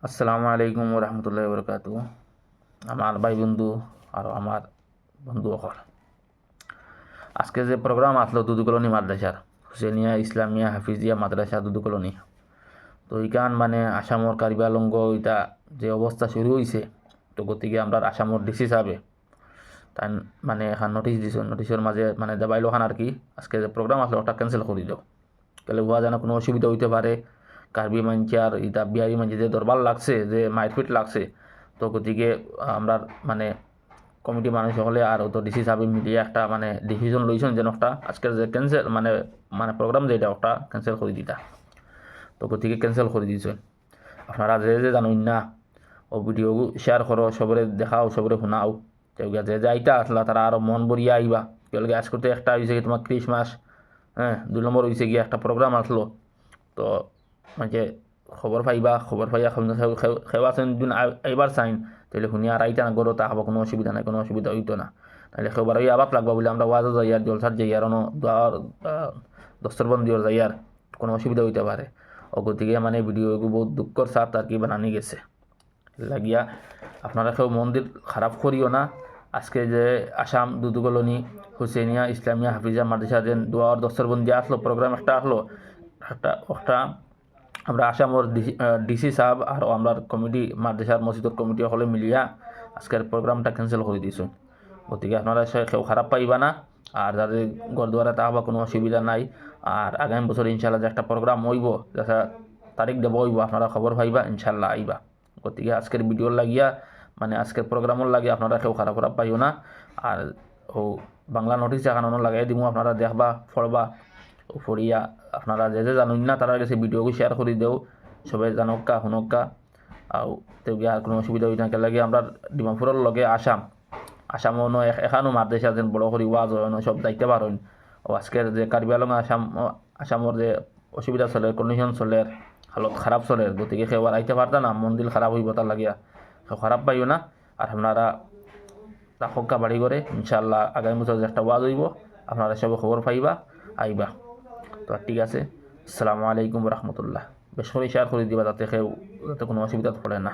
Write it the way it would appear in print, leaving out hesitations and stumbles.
আসসালামু আলাইকুম রহমতুল্লাহ বরকাত। আমার ভাই বন্ধু আর আমার বন্ধু অকল আজকে যে প্রোগ্রাম আসলো দুদুকলনি মাদ্রাসার হুসেনিয়া ইসলামিয়া হাফিজিয়া মাদ্রাসা দুদুকলনি, তো এইখান মানে আসামর কার্বি আংলঙ্গ এটা যে অবস্থা শুরু হয়েছে, তো গতিকে আমরা আসামর ডিসি সাহেবে তাই মানে এখন নোটিশ দিছ, নোটিশের মাঝে মানে দেবাইলো খান আর কি আজকে যে প্রোগ্রাম আসলো ওটা ক্যান্সেল করে দাও। তাহলে হওয়া যেন কোনো অসুবিধা হইতে পারে, কার্বি মানছে আর ইটা বিহারি মানছে যে দরবার লাগছে যে মারপিট লাগছে, তো গতিকে আমরা মানে কমিটি মানুষ হলে আর তো ডিসি সাহেব মিলিয়ে একটা মানে ডিসিশন লইছেন যেন একটা আজকের যে ক্যান্সেল মানে মানে প্রোগ্রাম যেটা ওটা ক্যান্সেল করে দিতা। তো গতিকে ক্যান্সেল করে দিয়েছেন। আপনারা যে যে জানুন না ও ভিডিও শেয়ার করো, সবরে দেখাও, সবরে শোনাও, কেউকে যে যাইতা আসলা তারা আরও মন ভরিয়া আইবা। কেউকে আজ করতে একটা হয়েছে কি তোমার ক্রিসমাস, হ্যাঁ 2 নম্বর হয়েছে গিয়ে একটা প্রোগ্রাম আসলো, তো মানে খবর পাইবা, খবর পাইয়া খেওয়া আছেন যোন আইবার চাইন তাহলে শুনি আর আইতা না গরো তা হবো, কোনো অসুবিধা নাই, কোনো অসুবিধা হইতো না। তাহলে খেবার ওই আবাক লাগবা বলে আমরা ওয়াজও যাই আর জলসার যাই আর দোয়ার দস্তরবন্দিও যাই আর কোনো অসুবিধা হইতে পারে। ও গতিকে মানে ভিডিও বহুত দুঃখর সাথ আর কি বানানি গেছে লাগিয়া আপনারা কেউ মন্দির খারাপ করিও না। আজকে যে আসাম দুদুকলনি হুসেনিয়া ইসলামিয়া হাফিজা মাদ্রাসা যে দোয়ার দস্তরবন্দি আসলো প্রোগ্রাম একটা আসলো, একটা আমরা আসামর ডিসি সাহেব আর আমরা কমিটি মাদ্রাসার মসজিদের কমিটি হলে মিলিয়া আজকের প্রোগ্রামটা ক্যান্সেল করে দিয়েছেন। গতিকে আপনারা কেউ খারাপ পাইবা না, আর যাদের গরদুয়ারে তাহবা কোনো অসুবিধা নাই। আর আগামী বছর ইনশাল্লাহ যে একটা প্রোগ্রাম হইব, যেটা তারিখ দেব হইব, আপনারা খবর পাইবা, ইনশাল্লাহ আইবা। গতিকে আজকের ভিডিওর লাগিয়া মানে আজকের প্রোগ্রামর লাগে আপনারা কেউ খারাপ খারাপ পাইও না। আর ও বাংলা নোটিশ এখানে লাগাই দিব, আপনারা দেখবা পড়বা, ফরিয়া আপনারা যে যে জানুন না তারা কাছে ভিডিওকে শেয়ার করে দেও, সবাই জানক্কা শুনক্কা। আর তেউকে আর কোনো অসুবিধা হই না লাগে আমরা ডিমাপুরের লগে আসামও এখানো মাদ্রাসা যেন বড় করি ওয়াজ হয় সব দায়িত্ব পারেন। ও আজকের যে কার্বি আংলং আসামর যে অসুবিধা চলে, কন্ডিশন চলে, হালত খারাপ চলে, গতিকে সেও আর আইতে পারতা না, মন্দির খারাপ হইব তার লাগিয়া সেও খারাপ পাইও না। আর আপনারা রাখক্কা বাড়ি করে ইনশাল্লাহ আগামী বছর যে একটা ওয়াজ হইব আপনারা সব খবর পাইবা, আইবা। তো ঠিক আছে, আসসালামু আলাইকুম রহমতুল্লাহ। বেশ করে শেয়ার করে দিবা যাতে কোনো অসুবিধা পড়ে না।